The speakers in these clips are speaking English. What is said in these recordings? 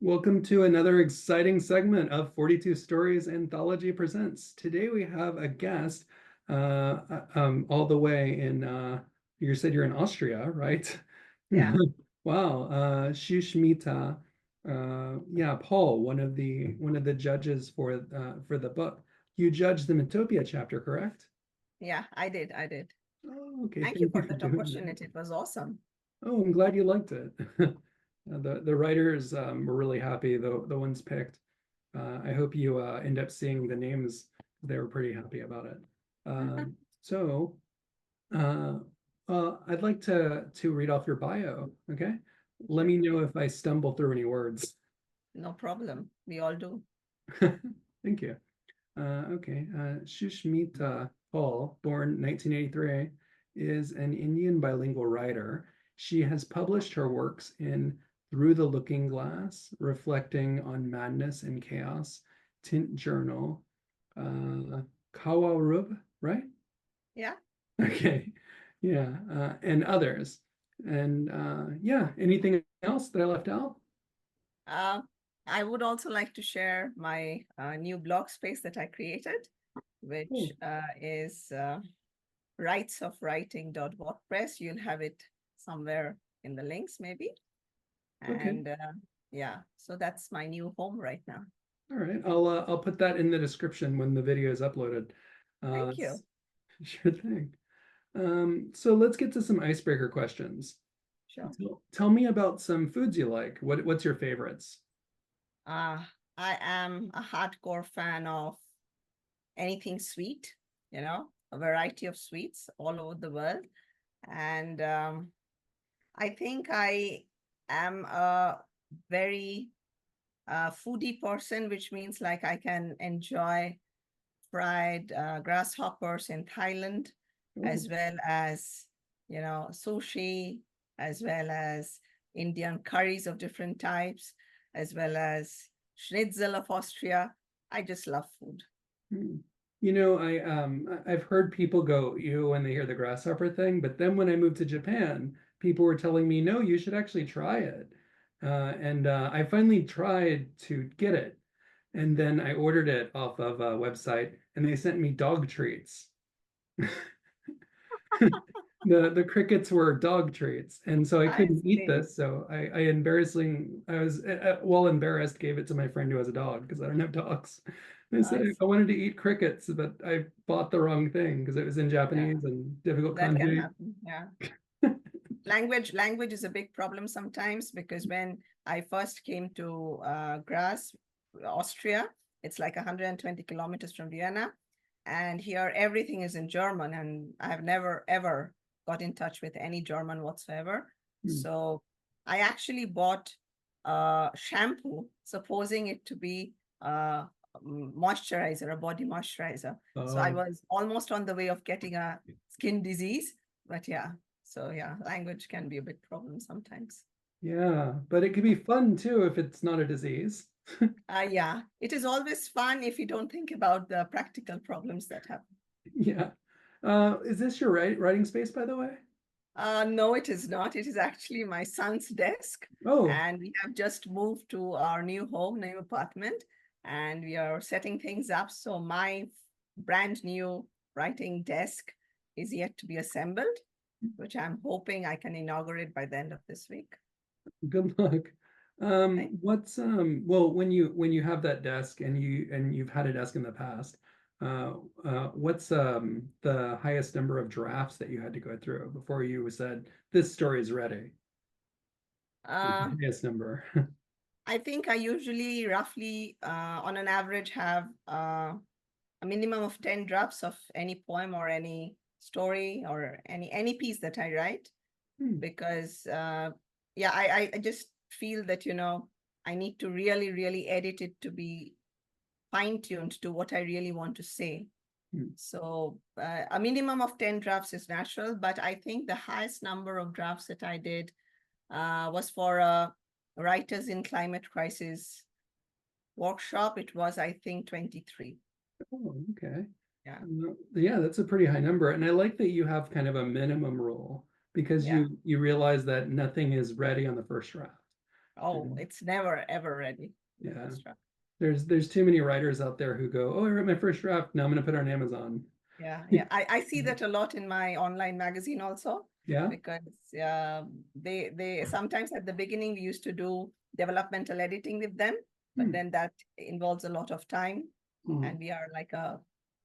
Welcome to another exciting segment of 42 Stories Anthology Presents. Today we have a guest all the way in, you said you're in Austria, right? Yeah. Wow, Susmita, yeah, Paul, one of the judges for the book. You judged the Mythopoeia chapter, correct? Yeah, I did. I did. Oh, okay, Thank you thank you for for that doing that. opportunity. It was awesome. Oh, I'm glad you liked it. The writers were really happy, the ones picked. I hope you end up seeing the names. They were pretty happy about it. So uh, I'd like to read off your bio. Okay, let Sure. me know if I stumble through any words. No problem. We all do. Thank you. Okay, Shushmita Paul, born 1983, is an Indian bilingual writer. She has published her works in Through the Looking Glass, Reflecting on Madness and Chaos, Tint Journal, uh, Kawarub, right? Yeah. Okay, yeah, and others. And yeah, anything else that I left out? Uh, I would also like to share my new blog space that I created, which Oh, is Rites of Writing.wordpress. You'll have it somewhere in the links, maybe. okay. And yeah, so that's my new home right now. All right, I'll put that in the description when the video is uploaded. Thank you. Sure thing. So let's get to some icebreaker questions. Sure. Tell me about some foods you like. What's your favorites? Uh, I am a hardcore fan of anything sweet, a variety of sweets all over the world. And I think I am a very foodie person, which means like I can enjoy fried grasshoppers in Thailand, Oh, as well as, sushi, as well as Indian curries of different types, as well as schnitzel of Austria. I just love food. hmm. I've heard people go ew when they hear the grasshopper thing, but then when I moved to Japan, people were telling me, no, you should actually try it. And I finally tried to get it. And then I ordered it off of a website and they sent me dog treats. The crickets were dog treats, and so I I couldn't eat see. this. So I was well embarrassed, gave it to my friend who has a dog because I don't have dogs. I said I I see. wanted to eat crickets, but I bought the wrong thing because it was in Yeah, Japanese and difficult that can kanji. happen. Yeah. Language is a big problem sometimes because when I first came to Graz, Austria, it's like 120 kilometers from Vienna, and here everything is in German, and I have never ever got in touch with any German whatsoever. Hmm. So I actually bought shampoo, supposing it to be a moisturizer, a body moisturizer. So I Oh, was almost on the way of getting a skin disease, but yeah. So yeah, language can be a big problem sometimes. yeah, but it could be fun too if it's not a disease. Yeah, it is always fun if you don't think about the practical problems that happen. Yeah. Is this your writing space, by the way? No, it is not. It is actually my son's desk, Oh, and we have just moved to our new home, new apartment, and we are setting things up. So my brand new writing desk is yet to be assembled, which I'm hoping I can inaugurate by the end of this week. good luck. Thank Well, when you have that desk and you've had a desk in the past, what's the highest number of drafts that you had to go through before you said this story is ready? Uh, Highest number. I think I usually roughly on an average have a minimum of 10 drafts of any poem or any story or any piece that I write Hmm. because yeah, I just feel that, I need to really, really edit it to be fine-tuned to what I really want to say. Hmm. So a minimum of 10 drafts is natural, but I think the highest number of drafts that I did was for a Writers in Climate Crisis workshop. It was, I think, 23. Oh, okay. Yeah. Yeah, that's a pretty high number, and I like that you have kind of a minimum rule because Yeah. you realize that nothing is ready on the first draft. Oh, it's never ever ready. The Yeah. first draft. There's too many writers out there who go, oh, I wrote my first draft. Now I'm going to put it on Amazon. Yeah, yeah. I see that a lot in my online magazine also, Yeah. because they sometimes at the beginning we used to do developmental editing with them, but Hmm. then that involves a lot of time, Mhm. and we are like a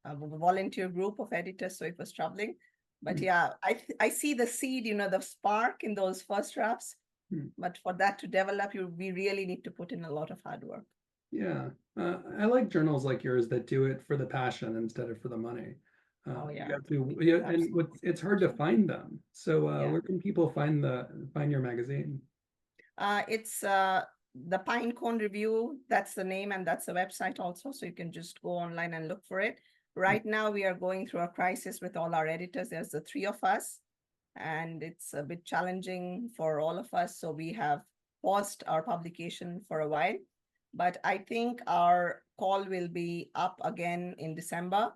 volunteer group of editors, so it was troubling. But Hmm. yeah, I see the seed, the spark in those first drafts, Hmm. but for that to develop, we really need to put in a lot of hard work. Yeah. I like journals like yours that do it for the passion instead of for the money. Oh You yeah, have to, it yeah, is and absolutely it's hard to passion. find them. So Yeah. where can people find your magazine? It's the Pinecone Review. That's the name, and that's the website also. So you can just go online and look for it. Right now, we are going through a crisis with all our editors. There's the three of us, and it's a bit challenging for all of us. So we have paused our publication for a while. But I think our call will be up again in December,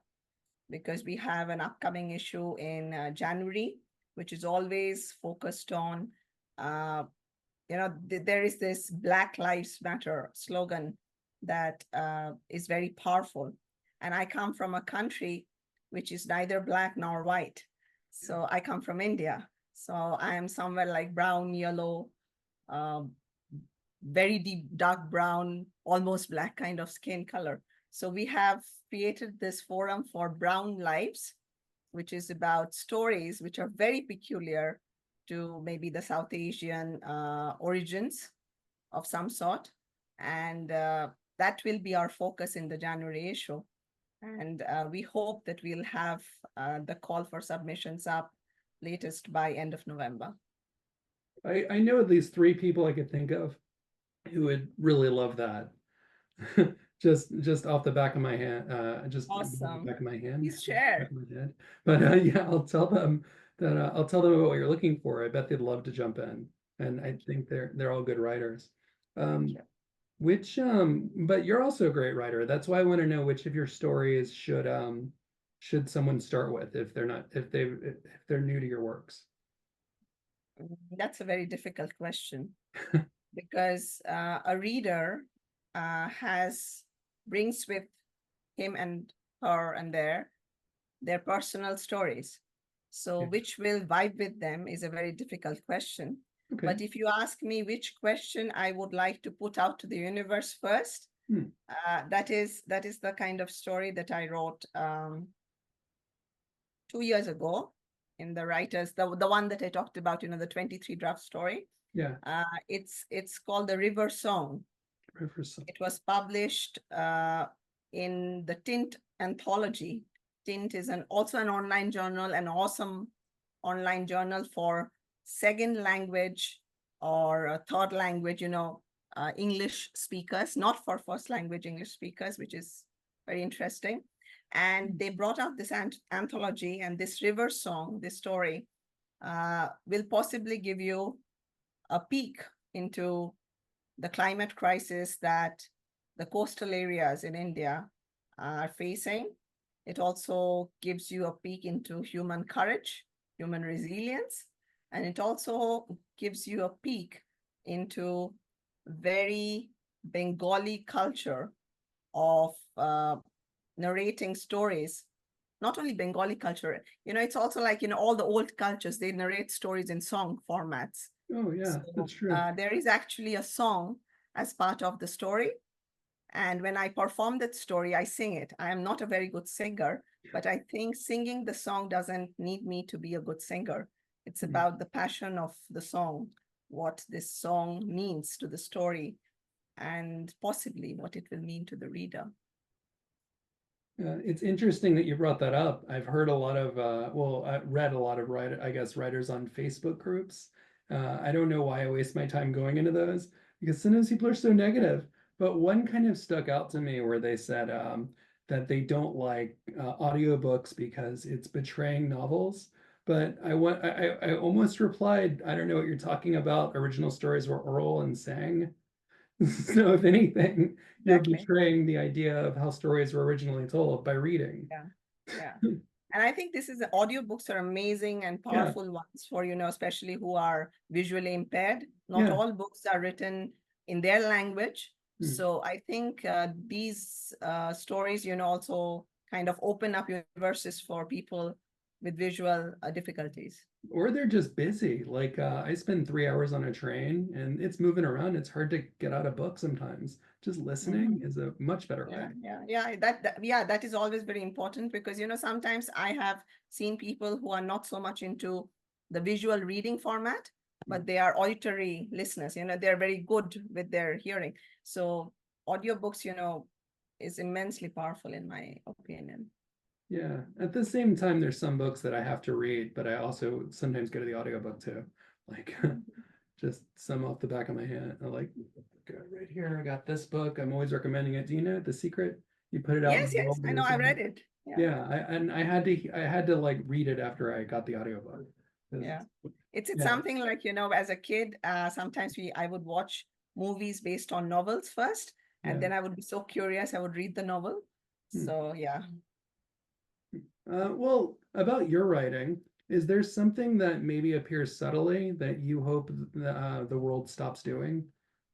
because we have an upcoming issue in January, which is always focused on there is this Black Lives Matter slogan that is very powerful. And I come from a country which is neither black nor white. So I come from India. So I am somewhere like brown, yellow, um, very deep, dark brown, almost black kind of skin color. So we have created this forum for brown lives, which is about stories which are very peculiar to maybe the South Asian origins of some sort. And that will be our focus in the January issue. And we hope that we'll have the call for submissions up latest by end of November. I know at least three people I could think of who would really love that. Just off the back of my hand, just off the Awesome. back of my hand, Please back share. of my head. But yeah, I'll tell them about what you're looking for. I bet they'd love to jump in, and I think they're all good writers. Thank Um, you. but you're also a great writer. That's why I want to know which of your stories should someone start with if they're not if they're new to your works. That's a very difficult question, because a reader has brings with him and her and their personal stories. So Okay. which will vibe with them is a very difficult question. Okay. But if you ask me which question I would like to put out to the universe first, Hmm. that is the kind of story that I wrote 2 years ago in the writers, the one that I talked about, the 23 draft story. Yeah. It's called The River Song. River Song. It was published in the Tint anthology. Tint is also an online journal, an awesome online journal for second language or a third language, English speakers, not for first language English speakers, which is very interesting. And they brought out this anthology, and this river song, this story, will possibly give you a peek into the climate crisis that the coastal areas in India are facing. It also gives you a peek into human courage, human resilience, and it also gives you a peek into very Bengali culture of narrating stories. Not only Bengali culture, it's also like, all the old cultures, they narrate stories in song formats. Oh yeah, So that's true. there is actually a song as part of the story. And when I perform that story, I sing it. I am not a very good singer, but I think singing the song doesn't need me to be a good singer. It's Hmm. about the passion of the song, what this song means to the story, and possibly what it will mean to the reader. It's interesting that you brought that up. I've heard a lot of, I read a lot of writers on Facebook groups. I don't know why I waste my time going into those because sometimes people are so negative. But one kind of stuck out to me where they said that they don't like audiobooks because it's betraying novels. But I almost replied, I don't know what you're talking about. Original stories were oral and sang. So if anything, you're Exactly. betraying the idea of how stories were originally told by reading. Yeah. Yeah. And I think audiobooks are amazing and Yeah, powerful ones for, especially who are visually impaired. Not yeah, all books are written in their language. Hmm. So I think these stories, also kind of open up universes for people with visual difficulties. Or they're just busy. Like I spend 3 hours on a train and it's moving around. It's hard to get out a book sometimes. Just listening is a much better way. Yeah. That is always very important because sometimes I have seen people who are not so much into the visual reading format, but they are auditory listeners. They're very good with their hearing. So audiobooks, is immensely powerful in my opinion. Yeah. At the same time, there's some books that I have to read, but I also sometimes go to the audiobook too. Like just some off the back of my hand. I like, okay, right here, I got this book. I'm always recommending it. Do you know The Secret? You put it out in Yes, the yes, world I and know. it's I like, read it. Yeah. yeah, and I had to like read it after I got the audiobook. Yeah. It's Yeah, something like, as a kid, sometimes I would watch movies based on novels first, and yeah. then I would be so curious, I would read the novel. Hmm. So yeah. Well, about your writing, is there something that maybe appears subtly that you hope the world stops doing?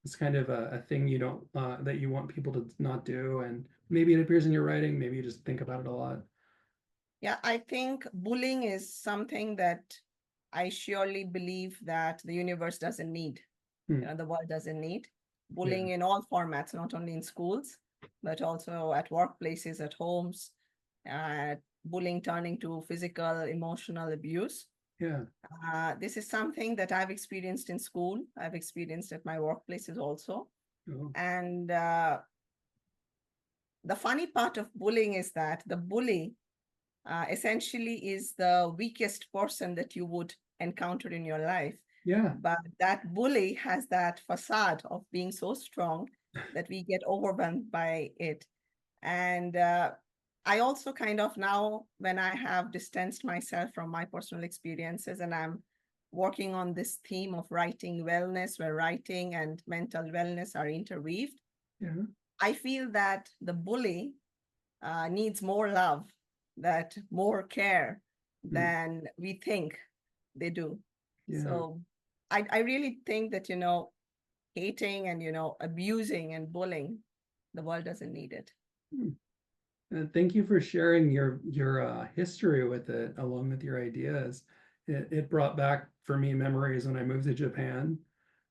It's kind of a thing you don't that you want people to not do, and maybe it appears in your writing. Maybe you just think about it a lot. Yeah, I think bullying is something that I surely believe that the universe doesn't need, Hmm. the world doesn't need. Yeah, Bullying in all formats, not only in schools, but also at workplaces, at homes, uh, bullying turning to physical, emotional abuse. yeah. This is something that I've experienced in school. I've experienced at my workplaces also. Oh, And the funny part of bullying is that the bully essentially is the weakest person that you would encounter in your life. yeah. But that bully has that facade of being so strong that we get overwhelmed by it. And I also kind of now, when I have distanced myself from my personal experiences and I'm working on this theme of writing wellness, where writing and mental wellness are interweaved, Yeah. I feel that the bully needs more love, that more care Hmm. than we think they do. Yeah. So I really think that, hating and, abusing and bullying, the world doesn't need it. Hmm. Thank you for sharing your history with it, along with your ideas. It brought back for me memories when I moved to Japan.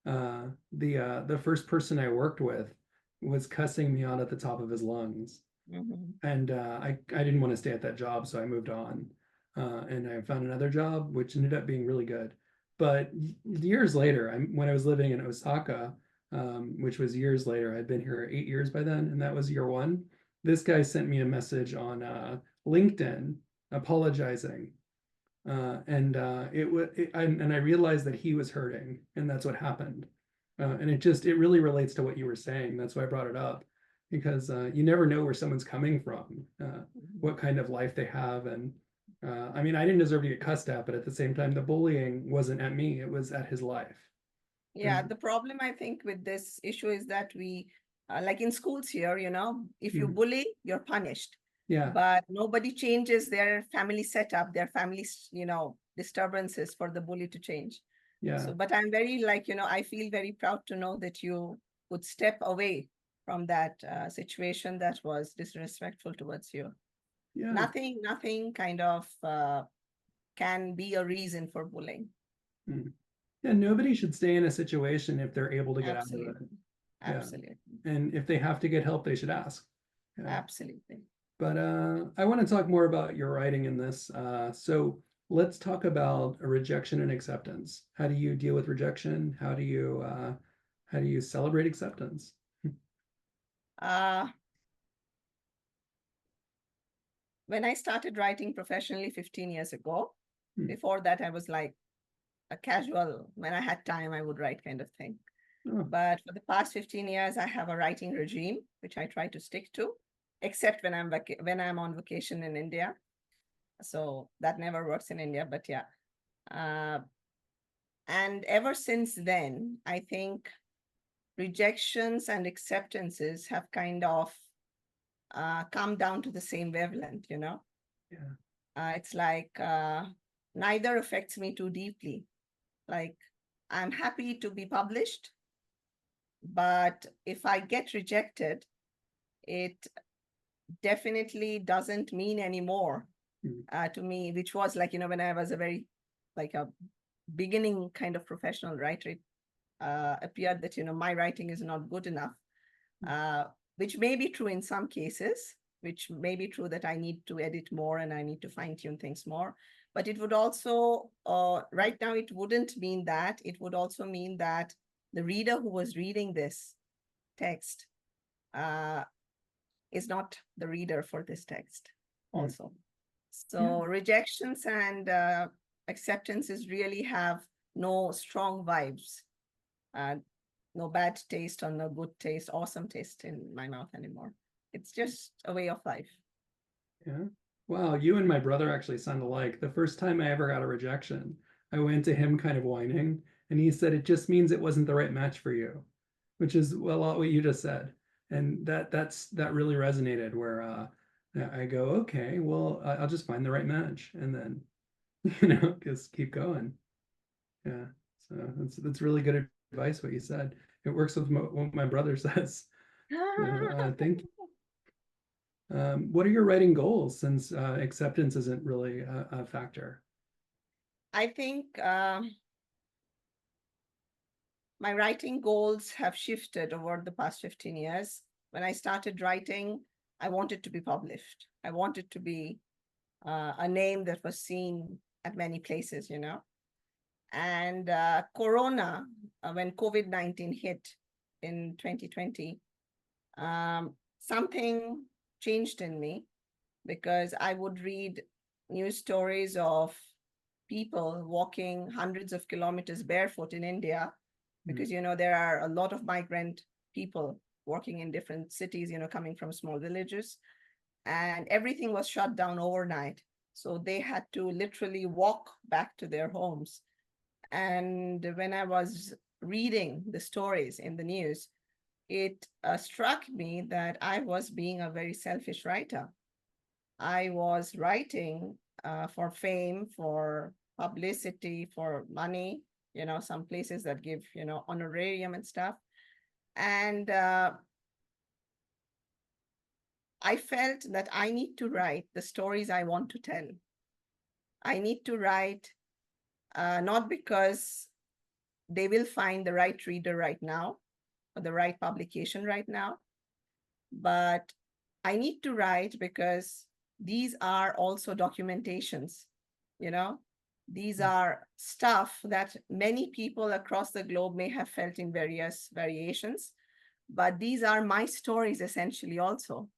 The first person I worked with was cussing me out at the top of his lungs, Mhm. and I didn't want to stay at that job, so I moved on, and I found another job, which ended up being really good. But years later, when I was living in Osaka, which was years later, I'd been here 8 years by then, and that was year one. This guy sent me a message on LinkedIn apologizing, and I realized that he was hurting, and that's what happened. And it really relates to what you were saying. That's why I brought it up, because you never know where someone's coming from, what kind of life they have, and I mean, I didn't deserve to get cussed at, but at the same time, the bullying wasn't at me; it was at his life. Yeah, And the problem I think with this issue is that like in schools here, if you mm, bully, you're punished. yeah, But nobody changes their family setup, their family, disturbances for the bully to change. yeah, So, but I'm very like, I feel very proud to know that you would step away from that situation that was disrespectful towards you. yeah. Nothing kind of can be a reason for bullying. Mm. Yeah, nobody should stay in a situation if they're able to get out of it. Absolutely. Yeah. Absolutely. And if they have to get help, they should ask. Yeah. Absolutely. But I want to talk more about your writing in this. So let's talk about rejection and acceptance. How do you deal with rejection? How do you celebrate acceptance? Uh, when I started writing professionally 15 years ago, Hmm. before that, I was like a casual, when I had time, I would write kind of thing. Oh, But for the past 15 years, I have a writing regime, which I try to stick to, except when I'm on vacation in India. So that never works in India, but yeah. Uh, and ever since then, I think rejections and acceptances have kind of come down to the same wavelength. yeah. It's like neither affects me too deeply. Like I'm happy to be published, But if I get rejected, it definitely doesn't mean anymore to me, which was like, when I was a very, like a beginning kind of professional writer, it appeared that, my writing is not good enough, which may be true in some cases, which may be true that I need to edit more and I need to fine tune things more. But it would also, right now, it wouldn't mean that. It would also mean that the reader who was reading this text is not the reader for this text also. So rejections and acceptances really have no strong vibes, no bad taste or no good taste, awesome taste in my mouth anymore. It's just a way of life. Yeah. Wow, you and my brother actually sound alike. The first time I ever got a rejection, I went to him kind of whining, and he said it just means it wasn't the right match for you, which is a lot what you just said. And that really resonated where I go, okay, well, I'll just find the right match and then, just keep going. Yeah. So that's really good advice what you said. It works with what my brother says. So, thank you. What are your writing goals since acceptance isn't really a factor? I think my writing goals have shifted over the past 15 years. When I started writing, I wanted to be published. I wanted to be a name that was seen at many places, And Corona, when COVID-19 hit in 2020, something changed in me because I would read news stories of people walking hundreds of kilometers barefoot in India because, there are a lot of migrant people working in different cities, coming from small villages, and everything was shut down overnight. So they had to literally walk back to their homes. And when I was reading the stories in the news, it struck me that I was being a very selfish writer. I was writing for fame, for publicity, for money, some places that give, honorarium and stuff. And I felt that I need to write the stories I want to tell. I need to write not because they will find the right reader right now or the right publication right now, but I need to write because these are also documentations, these are stuff that many people across the globe may have felt in various variations, but these are my stories essentially also.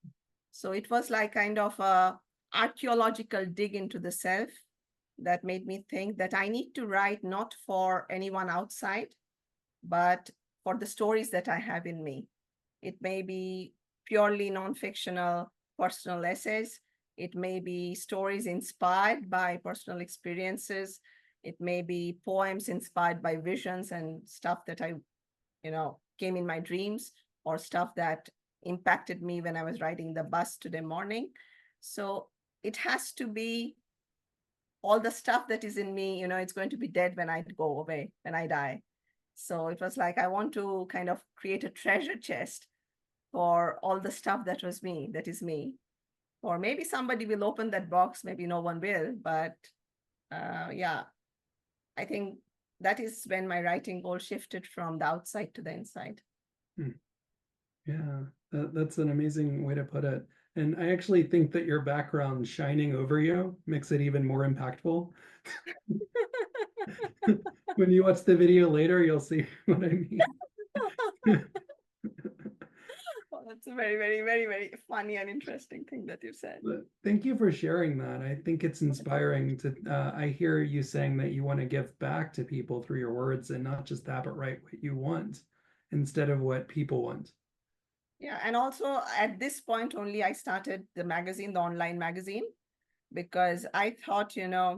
So it was like kind of a archaeological dig into the self that made me think that I need to write not for anyone outside, but for the stories that I have in me. It may be purely non-fictional personal essays. It may be stories inspired by personal experiences. It may be poems inspired by visions and stuff that I, came in my dreams, or stuff that impacted me when I was riding the bus today morning. So it has to be all the stuff that is in me, it's going to be dead when I go away, when I die. So it was like, I want to kind of create a treasure chest for all the stuff that was me, that is me. Or maybe somebody will open that box, maybe no one will, but yeah, I think that is when my writing goal shifted from the outside to the inside. Yeah, that's an amazing way to put it. And I actually think that your background shining over you makes it even more impactful. When you watch the video later, you'll see what I mean. Well, that's a very, very, very, very funny and interesting thing that you said. But thank you for sharing that. I think it's inspiring to, I hear you saying that you want to give back to people through your words and not just that, but write what you want instead of what people want. Yeah, and also at this point only I started the magazine, the online magazine, because I thought, yeah,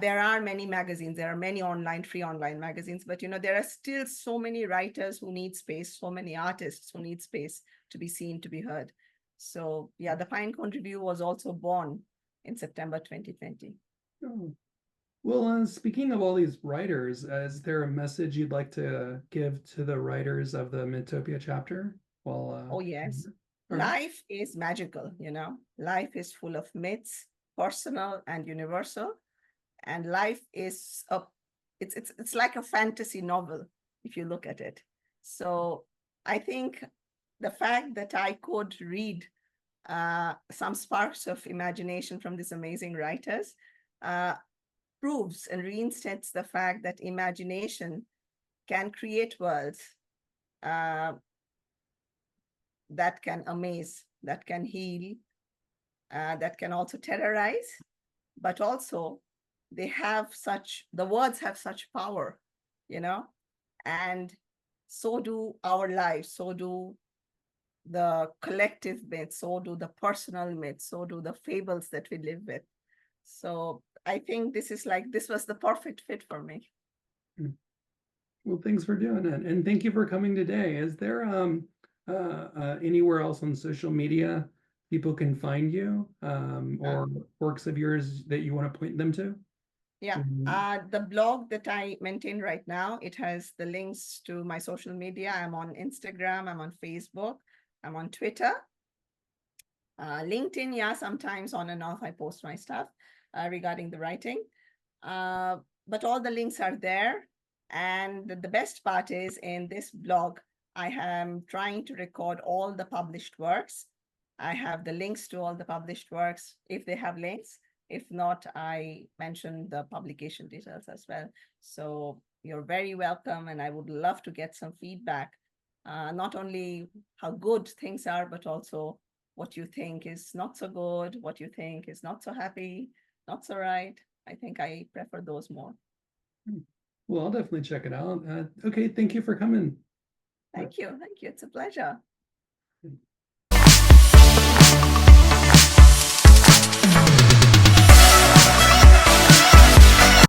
there are many magazines, there are many free online magazines, but there are still so many writers who need space, so many artists who need space to be seen, to be heard. So yeah, the Pinecone Review was also born in September 2020. Oh, Well, speaking of all these writers, is there a message you'd like to give to the writers of the Mythopoeia chapter? Well, Oh, yes. all right. Life is magical, you know. Life is full of myths, personal and universal. And life is it's like a fantasy novel if you look at it. So I think the fact that I could read some sparks of imagination from these amazing writers uh, proves and reinstates the fact that imagination can create worlds uh, that can amaze, that can heal, that can also terrorize, but also the words have such power, you know, and so do our lives, so do the collective myths, so do the personal myths, so do the fables that we live with. So I think this was the perfect fit for me. Well, thanks for doing it, and thank you for coming today. Is there anywhere else on social media people can find you, or works of yours that you want to point them to? Yeah, the blog that I maintain right now, it has the links to my social media. I'm on Instagram, I'm on Facebook, I'm on Twitter. LinkedIn, yeah, sometimes on and off I post my stuff regarding the writing. But all the links are there. And the best part is in this blog, I am trying to record all the published works. I have the links to all the published works if they have links. If not, I mention the publication details as well. So you're very welcome, and I would love to get some feedback, not only how good things are, but also what you think is not so good, what you think is not so happy, not so right. I think I prefer those more. Well, I'll definitely check it out. Okay, thank you for coming. Thank you. Thank you. It's a pleasure.